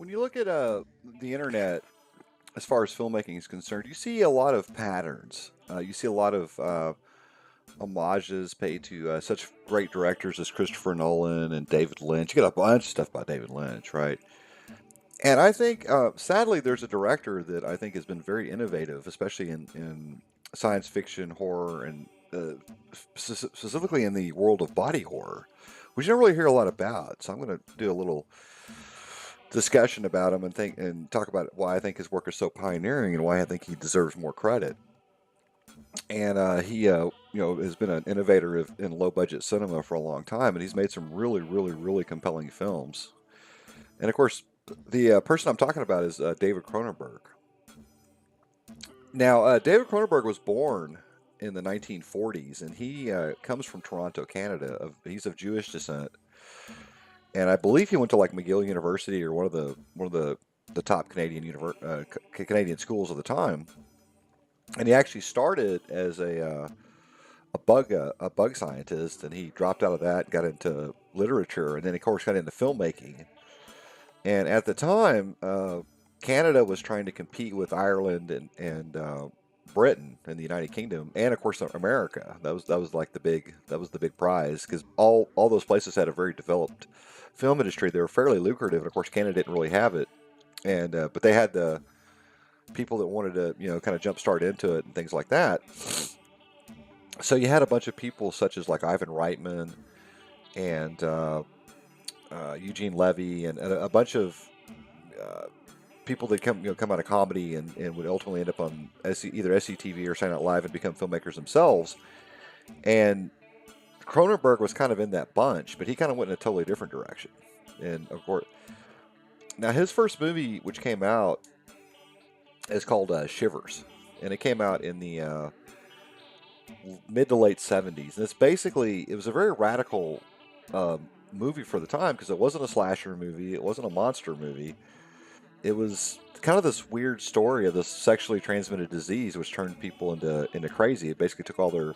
when you look at the internet, as far as filmmaking is concerned, you see a lot of patterns. You see a lot of homages paid to such great directors as Christopher Nolan and David Lynch. You got a bunch of stuff by David Lynch, right? And I think, sadly, there's a director that I think has been very innovative, especially in science fiction, horror, and specifically in the world of body horror, which you don't really hear a lot about. So I'm going to do a little discussion about him and think and talk about why I think his work is so pioneering and why I think he deserves more credit. And he, has been an innovator in low budget cinema for a long time, and he's made some really, really, really compelling films. And of course, the person I'm talking about is David Cronenberg. Now, David Cronenberg was born in the 1940s, and he comes from Toronto, Canada. He's of Jewish descent, and I believe he went to like McGill University or one of the top Canadian schools of the time. And he actually started as a bug scientist, and he dropped out of that, got into literature, and then of course got into filmmaking. And at the time, Canada was trying to compete with Ireland and Britain and the United Kingdom, and of course America. That was like the big prize because all those places had a very developed film industry. They were fairly lucrative, and of course Canada didn't really have it. And but they had the people that wanted to kind of jumpstart into it and things like that. So you had a bunch of people such as like Ivan Reitman and Eugene Levy and a bunch of uh, people that come out of comedy and would ultimately end up on either SCTV or Saturday Night Live and become filmmakers themselves. And Cronenberg was kind of in that bunch, but he kind of went in a totally different direction. And of course, now his first movie, which came out, is called Shivers, and it came out in the mid to late '70s. And it was a very radical movie for the time because it wasn't a slasher movie, it wasn't a monster movie. It was kind of this weird story of this sexually transmitted disease which turned people into crazy. It basically took all their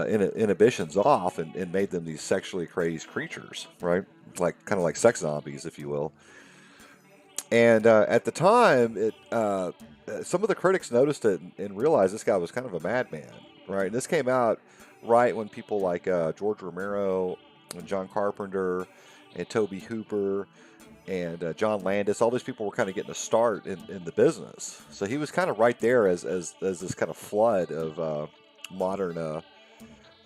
inhibitions off and made them these sexually crazed creatures, right? Like kind of like sex zombies, if you will. And at the time, it some of the critics noticed it and realized this guy was kind of a madman, right? And this came out right when people like George Romero and John Carpenter and Toby Hooper and John Landis, all these people were kind of getting a start in the business. So he was kind of right there as this kind of flood of modern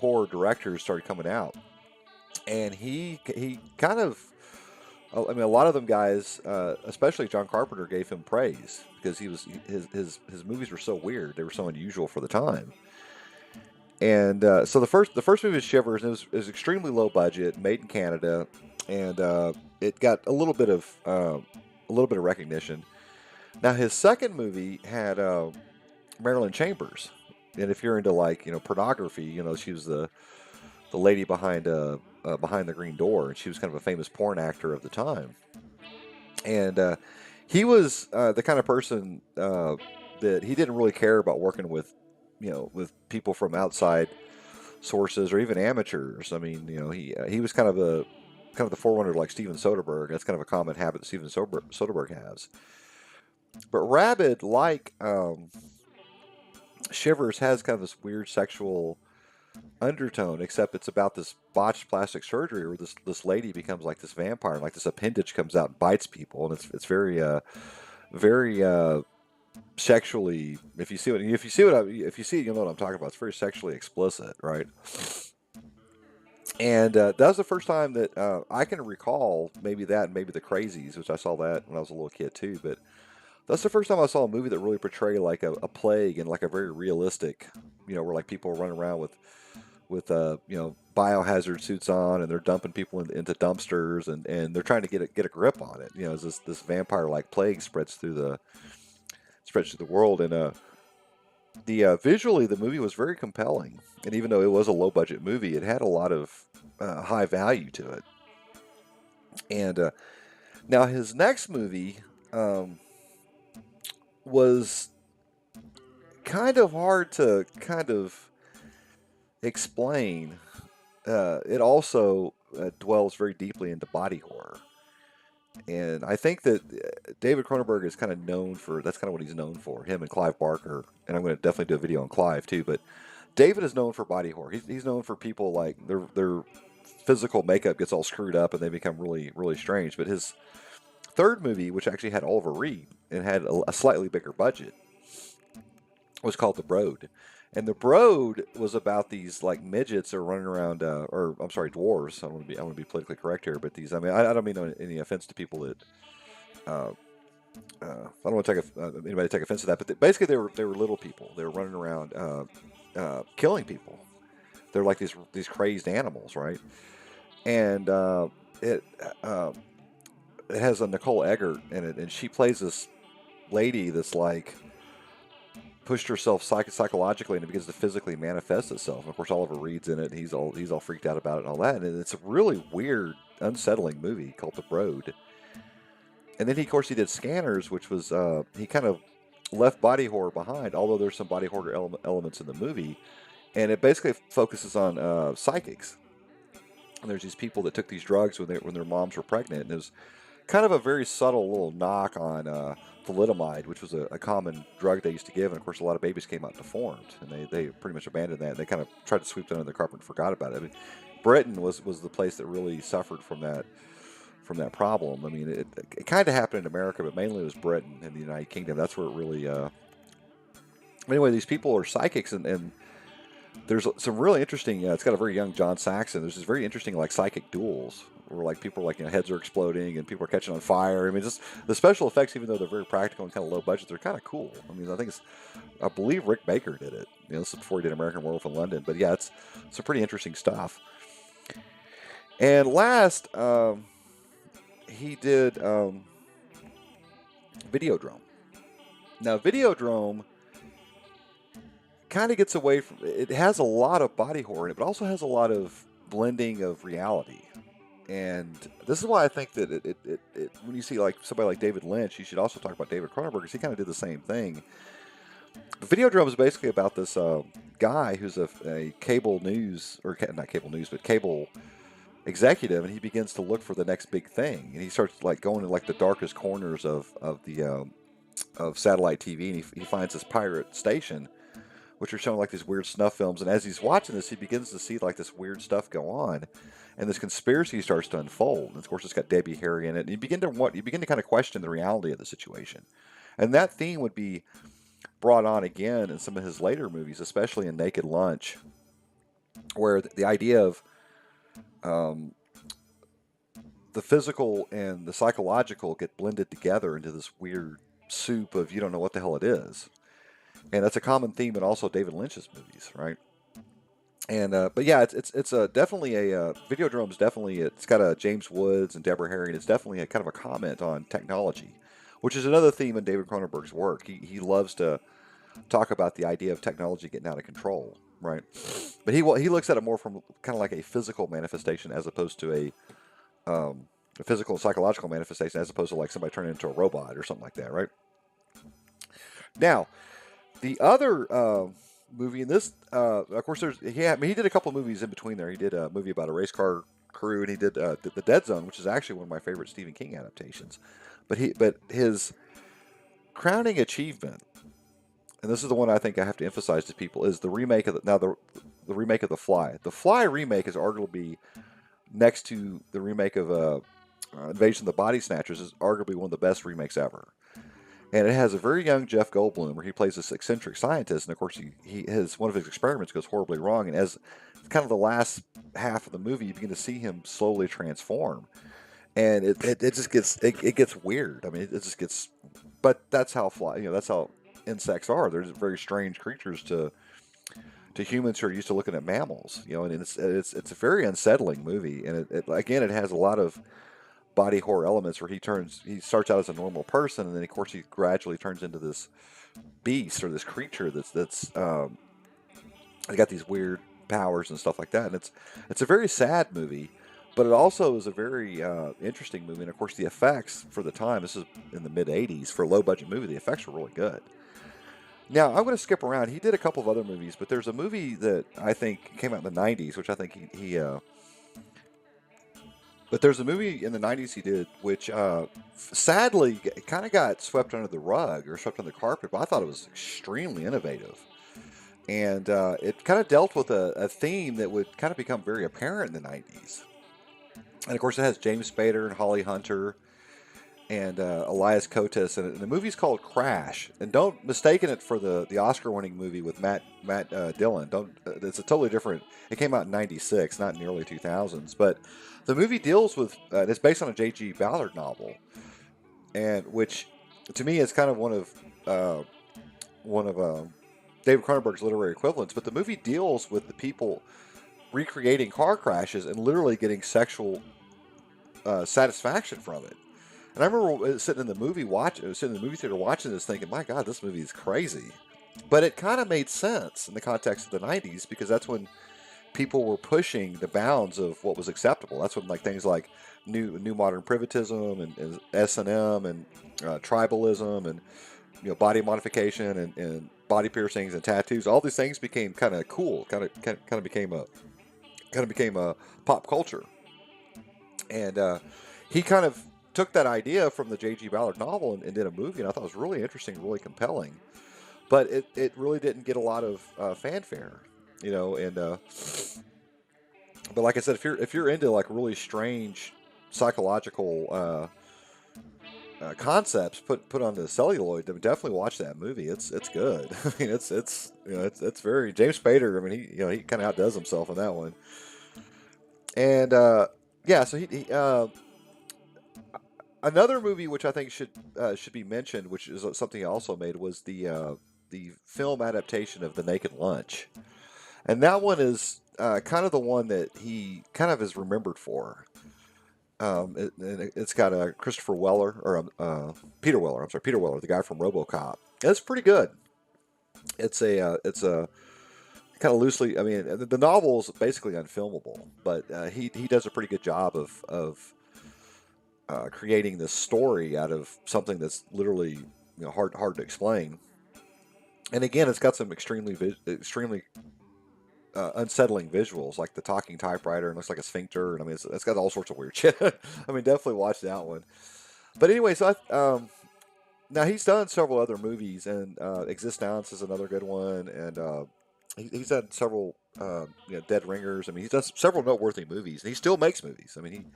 horror directors started coming out. And he kind of, I mean, a lot of them guys, especially John Carpenter, gave him praise because his movies were so weird. They were so unusual for the time. And so the first movie is Shivers, and it was extremely low budget, made in Canada, and it got a little bit of recognition. Now his second movie had Marilyn Chambers, and if you're into like pornography, she was the lady behind the green door, and she was kind of a famous porn actor of the time. And he was the kind of person that he didn't really care about working with people from outside sources or even amateurs. I mean, he was kind of the forerunner like Steven Soderbergh. That's kind of a common habit that Steven Soderbergh has. But Rabid, like Shivers, has kind of this weird sexual undertone, except it's about this botched plastic surgery where this lady becomes like this vampire, and like this appendage comes out and bites people, and it's very sexually. If you see it, you'll know what I'm talking about. It's very sexually explicit, right? And that was the first time that I can recall, maybe that and maybe The Crazies, which I saw that when I was a little kid too. But that's the first time I saw a movie that really portrayed like a plague and like a very realistic, where like people are running around with biohazard suits on, and they're dumping people into dumpsters, and they're trying to get a grip on it. As this vampire like plague spreads through the world. And the visually, the movie was very compelling, and even though it was a low budget movie, it had a lot of high value to it. And now his next movie was kind of hard to kind of explain. It also dwells very deeply into body horror, And I think that David Cronenberg is kind of known for that's kind of what he's known for. Him and Clive Barker, and I'm going to definitely do a video on Clive too. But David is known for body horror. He's known for people like their physical makeup gets all screwed up and they become really strange. But his third movie, which actually had Oliver Reed and had a slightly bigger budget, was called The Brood. And The Brood was about these like midgets that are running around, or I'm sorry, dwarves. I want to be politically correct here, but these. I mean, I don't mean any offense to people that. Uh, I don't want to take anybody take offense to that, but basically they were little people. They were running around killing people. They're like these crazed animals, right? And it it has a Nicole Eggert in it, and she plays this lady that's like pushed herself psychologically, and it begins to physically manifest itself. And of course, Oliver Reed's in it. And he's all freaked out about it and all that. And it's a really weird, unsettling movie called The Brood. And then of course he did Scanners, which was he kind of left body horror behind, although there's some body horror elements in the movie. And it basically focuses on psychics. And there's these people that took these drugs when their moms were pregnant, and it was kind of a very subtle little knock on thalidomide, which was a common drug they used to give. And of course, a lot of babies came out deformed, and they pretty much abandoned that. They kind of tried to sweep that under the carpet and forgot about it. I mean, Britain was the place that really suffered from that problem. I mean, it kind of happened in America, but mainly it was Britain and the United Kingdom. That's where it really. Anyway, these people are psychics, and there's some really interesting. It's got a very young John Saxon. There's this very interesting like psychic duels where like people are like heads are exploding and people are catching on fire. I mean, just the special effects, even though they're very practical and kind of low budget, they're kind of cool. I mean, I believe Rick Baker did it. This is before he did American Werewolf in London. But yeah, it's some pretty interesting stuff. And last, he did Videodrome. Now, Videodrome kind of gets away from it. Has a lot of body horror in it, but also has a lot of blending of reality. And this is why I think that when you see like somebody like David Lynch, you should also talk about David Cronenberg, because he kind of did the same thing. The Videodrome is basically about this guy who's a cable news, or not cable news, but cable executive, and he begins to look for the next big thing, and he starts like going to like the darkest corners of satellite TV, and he finds this pirate station, which are showing like these weird snuff films. And as he's watching this, he begins to see like this weird stuff go on, and this conspiracy starts to unfold. And of course, it's got Debbie Harry in it, and you begin to kind of question the reality of the situation. And that theme would be brought on again in some of his later movies, especially in Naked Lunch, where the idea of the physical and the psychological get blended together into this weird soup of you don't know what the hell it is. And that's a common theme in also David Lynch's movies, right? And but yeah, it's a definitely a Videodrome's definitely, it's got a James Woods and Deborah Harry, and it's definitely a kind of a comment on technology, which is another theme in David Cronenberg's work. He loves to talk about the idea of technology getting out of control, right? But he looks at it more from kind of like a physical manifestation as opposed to a physical and psychological manifestation, as opposed to like somebody turning into a robot or something like that, right? Now, the other movie in this, of course, he did a couple of movies in between there. He did a movie about a race car crew, and he did the Dead Zone, which is actually one of my favorite Stephen King adaptations. But his crowning achievement, and this is the one I think I have to emphasize to people, is the remake of the remake of The Fly. The Fly remake is arguably, next to the remake of Invasion of the Body Snatchers, is arguably one of the best remakes ever. And it has a very young Jeff Goldblum, where he plays this eccentric scientist, and of course one of his experiments goes horribly wrong, and as kind of the last half of the movie, you begin to see him slowly transform, and it just gets weird. I mean, it just gets, but that's how that's how insects are. They're very strange creatures to humans who are used to looking at mammals, and it's a very unsettling movie, and it has a lot of body horror elements where he starts out as a normal person, and then of course he gradually turns into this beast or this creature that's got these weird powers and stuff like that. And it's a very sad movie, but it also is a very interesting movie. And of course the effects for the time, this is in the mid 80s, for a low budget movie, the effects were really good. Now I'm going to skip around. He did a couple of other movies, but there's a movie that I think came out in the 90s, which I think he But there's a movie in the '90s he did, which sadly kind of got swept under the rug or swept under the carpet. But I thought it was extremely innovative, and it kind of dealt with a theme that would kind of become very apparent in the '90s. And of course, it has James Spader and Holly Hunter and Elias Koteas, and the movie's called Crash. And don't mistaken it for the Oscar-winning movie with Matt Dillon. Don't it's a totally different. It came out in '96, not in the early 2000s. But the movie deals with it's based on a J.G. Ballard novel, and which to me is kind of one of David Cronenberg's literary equivalents. But the movie deals with the people recreating car crashes and literally getting sexual satisfaction from it. And I remember sitting in the sitting in the movie theater watching this, thinking, "My God, this movie is crazy." But it kind of made sense in the context of the '90s because that's when people were pushing the bounds of what was acceptable. That's when things like new modern privatism and S&M and tribalism and body modification and body piercings and tattoos. All these things became kind of cool. Kind of became a pop culture. And he kind of took that idea from the J.G. Ballard novel and did a movie, and I thought it was really interesting, really compelling. But it really didn't get a lot of fanfare, And but like I said, if you're into like really strange psychological concepts put on the celluloid, then definitely watch that movie. It's good. I mean, it's very James Spader. I mean, he kind of outdoes himself in that one. And yeah, so he another movie which I think should be mentioned, which is something he also made, was the film adaptation of The Naked Lunch, and that one is kind of the one that he kind of is remembered for. It's got Christopher Weller or Peter Weller. I'm sorry, Peter Weller, the guy from RoboCop. It's pretty good. It's a kind of loosely. I mean, the novel is basically unfilmable, but he does a pretty good job of creating this story out of something that's literally hard to explain. And again, it's got some extremely unsettling visuals, like the talking typewriter and looks like a sphincter. And I mean, it's got all sorts of weird shit. I mean, definitely watch that one. But anyway, so now he's done several other movies, and Existence is another good one, and he's had several Dead Ringers. I mean, he's done several noteworthy movies, and he still makes movies. I mean,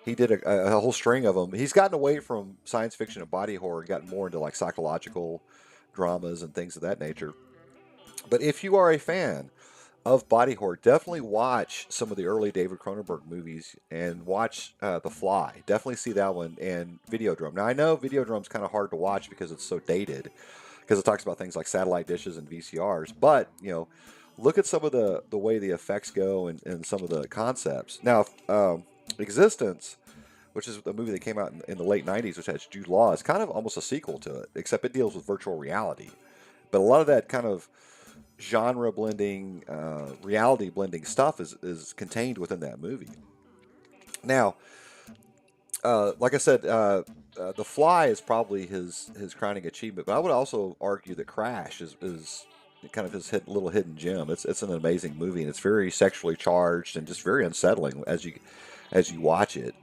he did a whole string of them. He's gotten away from science fiction and body horror and gotten more into like psychological dramas and things of that nature. But if you are a fan of body horror, definitely watch some of the early David Cronenberg movies and watch The Fly. Definitely see that one, and Videodrome. Now, I know Videodrome's kind of hard to watch because it's so dated, because it talks about things like satellite dishes and VCRs. But, look at some of the way the effects go and some of the concepts. Now, Existence, which is a movie that came out in the late '90s, which has Jude Law, is kind of almost a sequel to it, except it deals with virtual reality. But a lot of that kind of genre blending, reality blending stuff is contained within that movie. Now, like I said, The Fly is probably his crowning achievement, but I would also argue that Crash is kind of his little hidden gem. It's an amazing movie, and it's very sexually charged and just very unsettling as you watch it.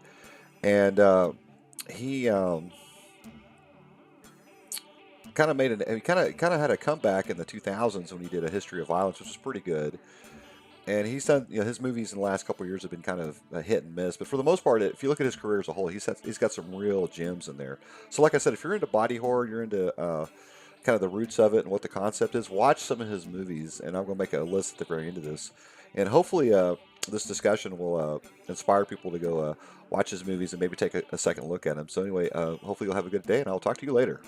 And he kind of he kind of had a comeback in the 2000s when he did A History of Violence, which was pretty good. And he's done, his movies in the last couple of years have been kind of a hit and miss, but for the most part, if you look at his career as a whole, he's got some real gems in there. So, like I said, if you're into body horror, you're into kind of the roots of it and what the concept is, watch some of his movies. And I'm going to make a list at the very end of this, and hopefully, this discussion will inspire people to go watch his movies and maybe take a second look at them. So, anyway, hopefully, you'll have a good day, and I'll talk to you later.